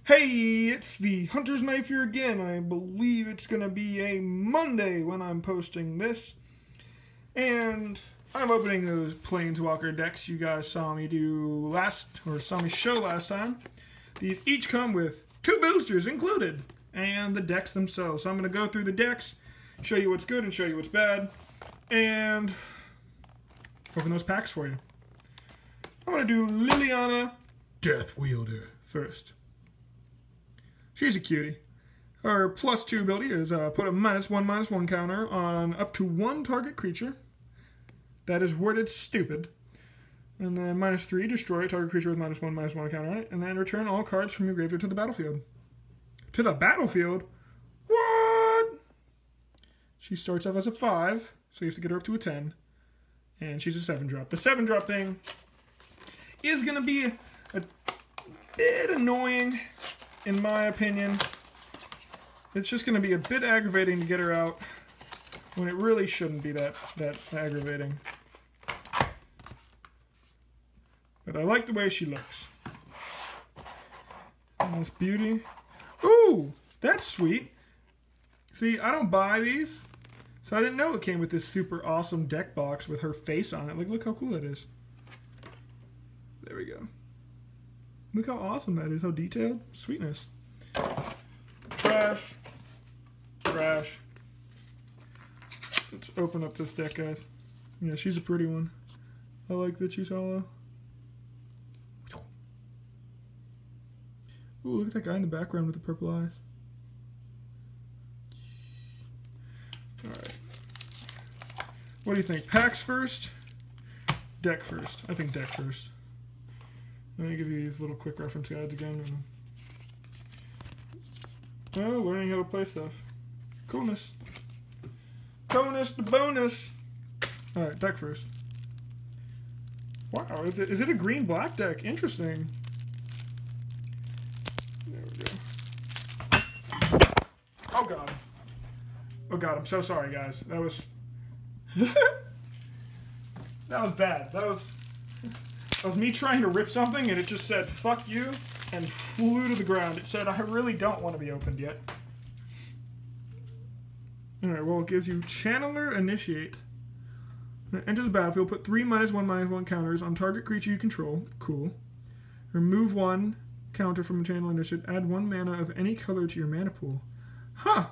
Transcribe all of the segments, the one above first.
Hey, it's the Hunter's Knife here again. I believe it's going to be a Monday when I'm posting this. And I'm opening those Planeswalker decks you guys saw me show last time. These each come with 2 boosters included, and the decks themselves. So I'm going to go through the decks, show you what's good and show you what's bad, and open those packs for you. I'm going to do Liliana Death Wielder first. She's a cutie. Her +2 ability is put a -1/-1 counter on up to 1 target creature. That is worded stupid. And then -3, destroy a target creature with -1/-1 counter on it. And then return all cards from your graveyard to the battlefield. To the battlefield? What? She starts off as a 5, so you have to get her up to a 10. And she's a 7-drop. The 7-drop thing is going to be a bit annoying, in my opinion. It's just going to be a bit aggravating to get her out when it really shouldn't be that aggravating. But I like the way she looks. Nice beauty. Ooh, that's sweet. See, I don't buy these, so I didn't know it came with this super awesome deck box with her face on it. Like, look how cool that is. There we go. Look how awesome that is, how detailed. Sweetness. Trash. Trash. Let's open up this deck, guys. Yeah, she's a pretty one. I like that she's hollow. Ooh, look at that guy in the background with the purple eyes. Alright. What do you think? Packs first? Deck first? I think deck first. Let me give you these little quick reference guides again. Oh, learning how to play stuff. Coolness. Bonus the bonus! Alright, deck first. Wow, is it a green-black deck? Interesting. There we go. Oh god. Oh god, I'm so sorry, guys. That was... that was bad. That was me trying to rip something, and it just said, fuck you, and flew to the ground. It said, I really don't want to be opened yet. Alright, well, it gives you Channeler Initiate. Enter the battlefield, put 3 -1/-1 counters on target creature you control. Cool. Remove 1 counter from Channeler Initiate. Add 1 mana of any color to your mana pool. Huh!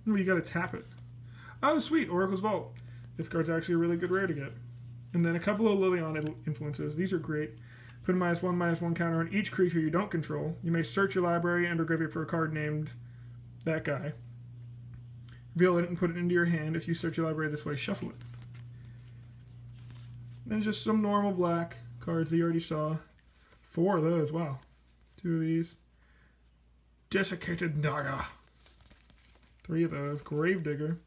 Oh, you gotta tap it. Oh, sweet, Oracle's Vault. This card's actually a really good rare to get. And then a couple of Liliana influences. These are great. Put a -1/-1 counter on each creature you don't control. You may search your library and or graveyard for a card named that guy. Reveal it and put it into your hand. If you search your library this way, shuffle it. Then just some normal black cards that you already saw. 4 of those, wow. 2 of these. Desiccated Naga. 3 of those. Gravedigger.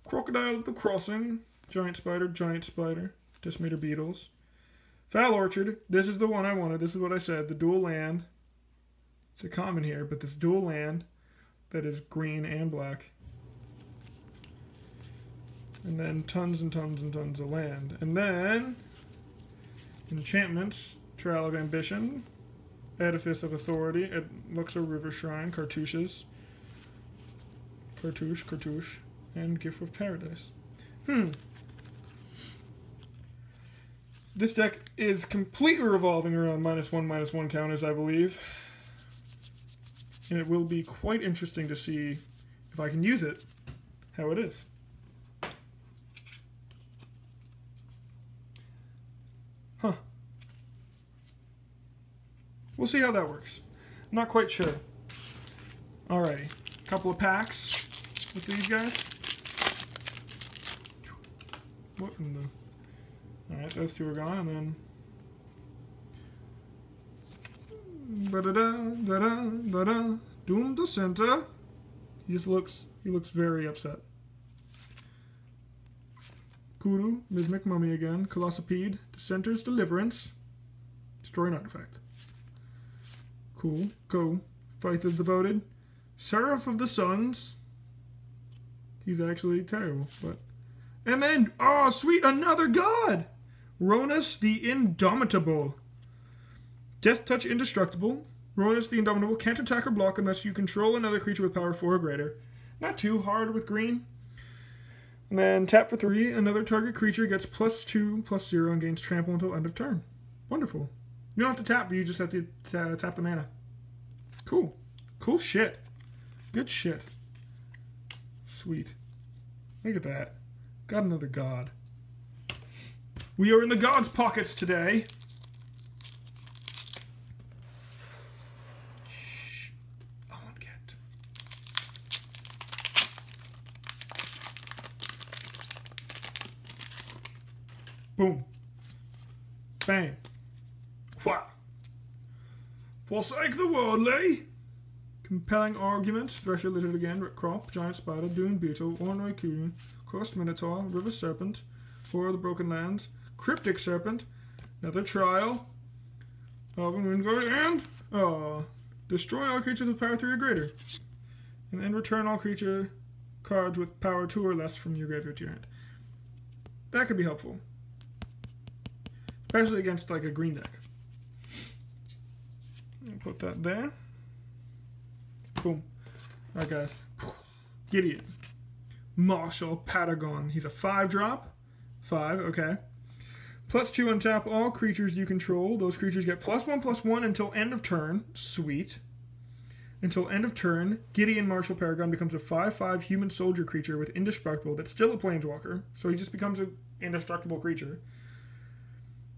Crocodile of the Crossing, Giant Spider, Decimator Beetles. Foul Orchard, this is the one I wanted, this is what I said, the dual land. It's a common here, but this dual land that is green and black. And then tons and tons and tons of land. And then, enchantments, Trail of Ambition, Edifice of Authority, Luxor River Shrine, Cartouche, and Gift of Paradise. This deck is completely revolving around -1/-1 counters, I believe. And it will be quite interesting to see if I can use it, how it is. Huh. We'll see how that works. Not quite sure. Alrighty. Couple of packs with these guys. What in the... Alright, those 2 are gone, and then... Ba-da-da, Doom to center. He looks very upset. Kuru, Mismic Mummy again. Colossopede, Dissenter's Deliverance. Destroy an artifact. Cool. Go. Faith is Devoted. Seraph of the Suns. He's actually terrible, but... And then, oh, sweet, another god! Ronus the Indomitable. Death Touch Indestructible. Ronus the Indomitable can't attack or block unless you control another creature with power 4 or greater. Not too hard with green. And then tap for 3. Another target creature gets +2/+0 and gains trample until end of turn. Wonderful. You don't have to tap, but you just have to tap the mana. Cool. Cool shit. Good shit. Sweet. Look at that. Got another god. We are in the god's pockets today. Shh. Amonkhet. Boom. Bang. Wha. Forsake the worldly. Compelling Argument, Thresher Lizard again, Crop, Giant Spider, Dune Beetle, Ornery Coon, Cursed Minotaur, River Serpent, Horror of the Broken Lands, Cryptic Serpent, another Trial, and destroy all creatures with power 3 or greater. And then return all creature cards with power 2 or less from your graveyard to your hand. That could be helpful. Especially against like a green deck. Put that there. Boom. Alright guys. Gideon. Marshall Patagon. He's a 5-drop. 5, okay. +2 untap all creatures you control. Those creatures get +1/+1 until end of turn. Sweet. Until end of turn, Gideon Marshall Paragon becomes a 5/5 human soldier creature with indestructible that's still a planeswalker. So he just becomes an indestructible creature.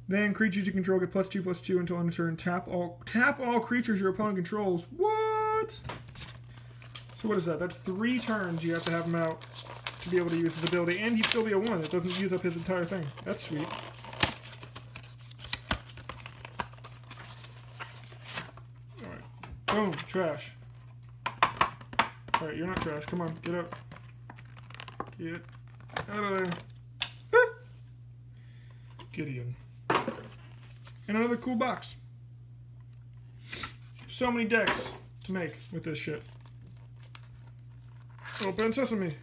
Then creatures you control get +2/+2 until end of turn. Tap all creatures your opponent controls. What? So what is that? That's 3 turns you have to have him out to be able to use his ability. And he'd still be a 1. It doesn't use up his entire thing. That's sweet. Alright. Boom. Trash. Alright, you're not trash. Come on. Get out. Get out of there. Ah! Gideon. And another cool box. So many decks to make with this shit. Open sesame.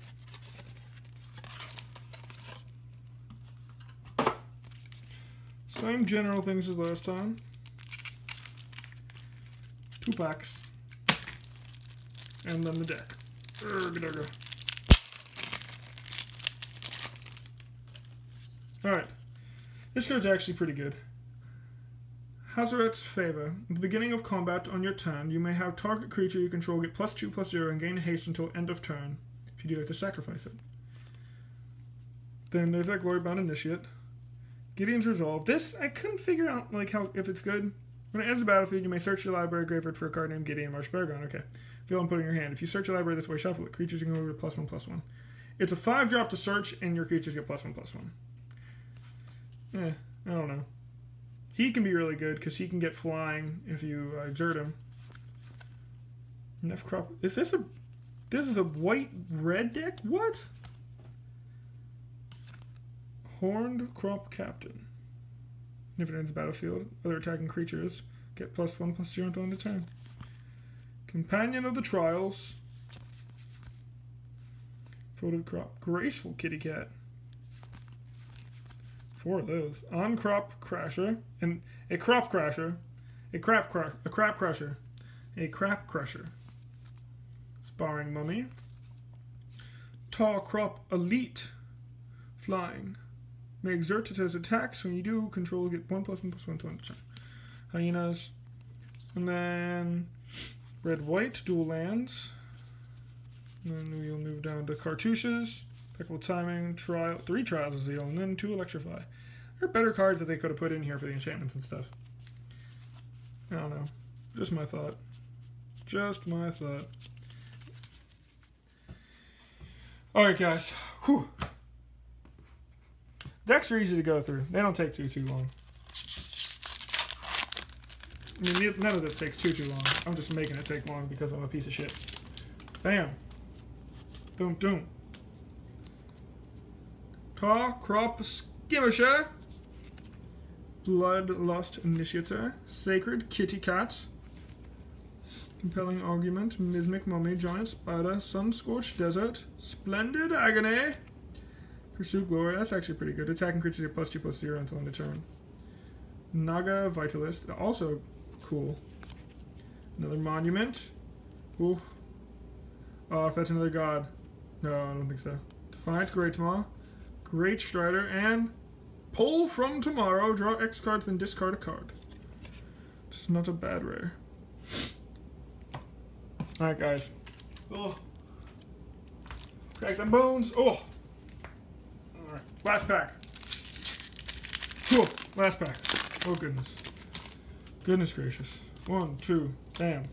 Same general things as last time. 2 packs. And then the deck. Alright. This card's actually pretty good. Hazoret's Favor. At the beginning of combat on your turn, you may have target creature you control get +2/+0 and gain haste until end of turn. If you do, you have to sacrifice it. Then there's that Glorybound Initiate. Gideon's Resolve. This, I couldn't figure out like how if it's good. When it enters the battlefield, you may search your library graveyard for a card named Gideon Marshall Paragon. Okay. Feel and put in your hand. If you search your library this way, shuffle it. Creatures you can go get +1/+1. It's a 5-drop to search, and your creatures get +1/+1. I don't know. He can be really good because he can get flying if you exert him. Enough crop. Is this a? This is a white-red deck? What? Horned Crop Captain. If it ends the battlefield, other attacking creatures get +1/+0 until end of turn. Companion of the Trials. Folded Crop. Graceful Kitty Cat. 4 of those. On Crop Crasher. And a Crop Crasher. A Crap Crusher. A Crap Crusher. Sparring Mummy. Tall Crop Elite. Flying. May exert it as attacks. When you do, control get 1/+1/+1 to end turn. Hyenas. And then Red-White. Dual lands. And then we'll move down to Cartouches. Impeccable Timing, 3 Trials of Zeal, and then 2 Electrify. There are better cards that they could have put in here for the enchantments and stuff. I don't know. Just my thought. Just my thought. Alright, guys. Whew. Decks are easy to go through. They don't take too long. I mean, none of this takes too long. I'm just making it take long because I'm a piece of shit. Bam. Doom, doom. Tar Crop Skirmisher. Bloodlust Initiator. Sacred Kitty Cat. Compelling Argument. Mismic Mummy. Giant Spider. Sun-Scorched Desert. Splendid Agony. Pursue Glory. That's actually pretty good. Attacking creatures get +2/+0 until end of turn. Naga Vitalist. Also cool. Another Monument. Ooh. Oh, if that's another god. No, I don't think so. Defiant Great Maw. Great Strider. And Pull from Tomorrow. Draw X cards, then discard a card. It's not a bad rare. Alright, guys. Oh. Crack them bones. Oh. Alright. Last pack. Cool. Last pack. Oh, goodness. Goodness gracious. 1, 2. Damn.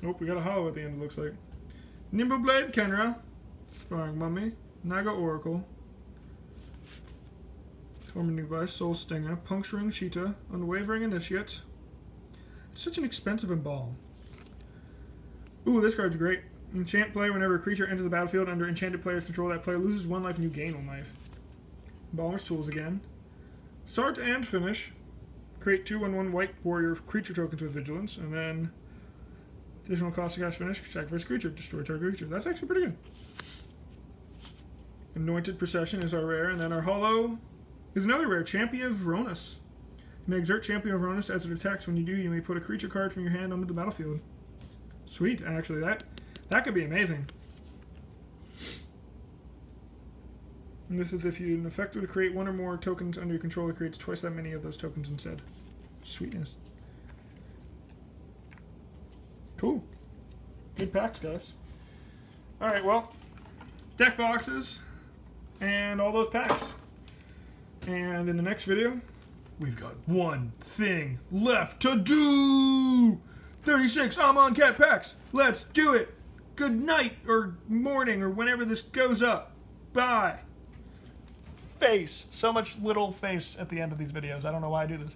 Oh, we got a hollow at the end, it looks like. Nimbleblade Kenra. Sparring Mummy. Naga Oracle. Tormenting Device. Soul Stinger. Puncturing Cheetah. Unwavering Initiate. It's such an expensive embalm. Ooh, this card's great. Enchant player whenever a creature enters the battlefield under enchanted player's control. That player loses 1 life and you gain 1 life. Embalmer's Tools again. Start and finish. Create 2/1/1 white warrior creature tokens with vigilance, and then additional cost to cast finish. Sacrifice creature, destroy target creature. That's actually pretty good. Anointed Procession is our rare, and then our hollow is another rare. Champion of Vronus. You may exert Champion of Vronus as it attacks. When you do, you may put a creature card from your hand onto the battlefield. Sweet, actually, that could be amazing. And this is if you, an effect would create 1 or more tokens under your control, it creates twice that many of those tokens instead. Sweetness. Cool. Good packs, guys. Alright, well, deck boxes and all those packs. And in the next video, we've got one thing left to do! 36 Amonkhet packs! Let's do it! Good night, or morning, or whenever this goes up. Bye! Face. So much little face at the end of these videos. I don't know why I do this.